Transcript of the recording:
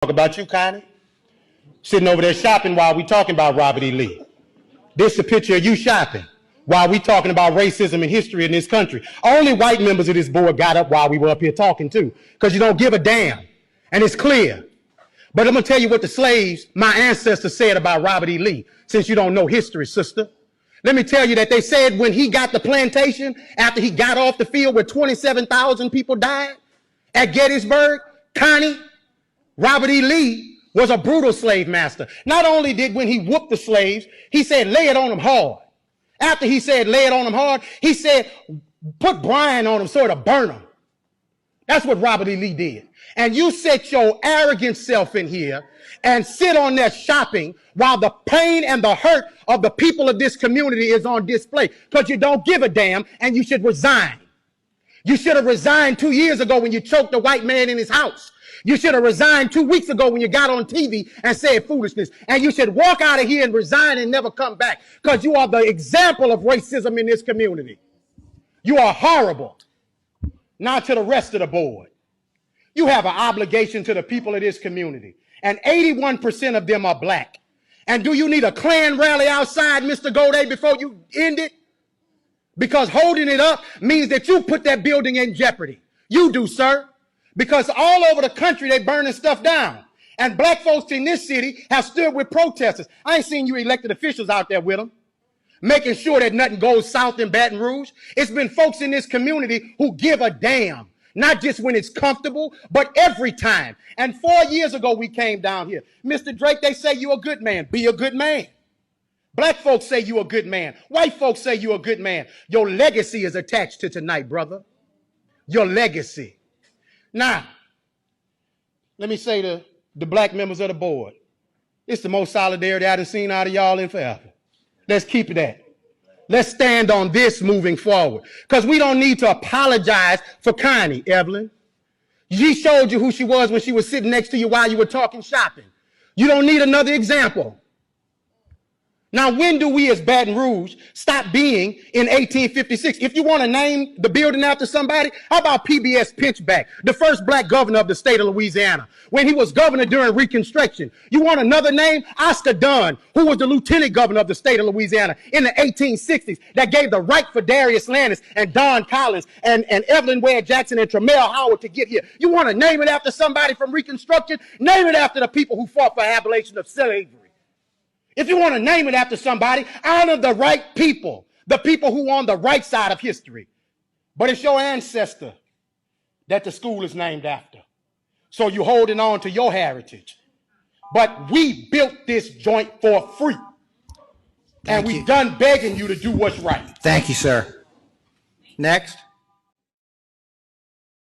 Talk about you, Connie, sitting over there shopping while we talking about Robert E. Lee. This is a picture of you shopping while we talking about racism and history in this country. Only white members of this board got up while we were up here talking too, because you don't give a damn, and it's clear. But I'm gonna tell you what the slaves, my ancestors, said about Robert E. Lee, since you don't know history, sister. Let me tell you that they said when he got the plantation, after he got off the field where 27,000 people died at Gettysburg, Connie, Robert E. Lee was a brutal slave master. Not only did when he whooped the slaves, he said, lay it on them hard. After he said, lay it on them hard, he said, put brine on them so it'll burn them. That's what Robert E. Lee did. And you set your arrogant self in here and sit on there shopping while the pain and the hurt of the people of this community is on display, because you don't give a damn and you should resign. You should have resigned 2 years ago when you choked a white man in his house. You should have resigned 2 weeks ago when you got on TV and said foolishness. And you should walk out of here and resign and never come back, because you are the example of racism in this community. You are horrible. Now to the rest of the board. You have an obligation to the people of this community, and 81% of them are black. And do you need a Klan rally outside, Mr. Goday, before you end it? Because holding it up means that you put that building in jeopardy. You do, sir. Because all over the country, they burning stuff down. And black folks in this city have stood with protesters. I ain't seen you elected officials out there with them, making sure that nothing goes south in Baton Rouge. It's been folks in this community who give a damn, not just when it's comfortable, but every time. And 4 years ago, we came down here. Mr. Drake, they say you're a good man. Be a good man. Black folks say you're a good man. White folks say you're a good man. Your legacy is attached to tonight, brother. Your legacy. Now, let me say to the black members of the board, it's the most solidarity I done seen out of y'all in forever. Let's keep it that. Let's stand on this moving forward, because we don't need to apologize for Connie, Evelyn. She showed you who she was when she was sitting next to you while you were talking shopping. You don't need another example. Now, when do we as Baton Rouge stop being in 1856? If you want to name the building after somebody, how about PBS Pinchback, the first black governor of the state of Louisiana, when he was governor during Reconstruction? You want another name? Oscar Dunn, who was the lieutenant governor of the state of Louisiana in the 1860s, that gave the right for Darius Landis and Don Collins and Evelyn Ware Jackson and Tremel Howard to get here. You want to name it after somebody from Reconstruction? Name it after the people who fought for abolition of slavery. If you want to name it after somebody, honor the right people, the people who are on the right side of history. But it's your ancestor that the school is named after. So you're holding on to your heritage. But we built this joint for free. And we've done begging you to do what's right. Thank you, sir. Next.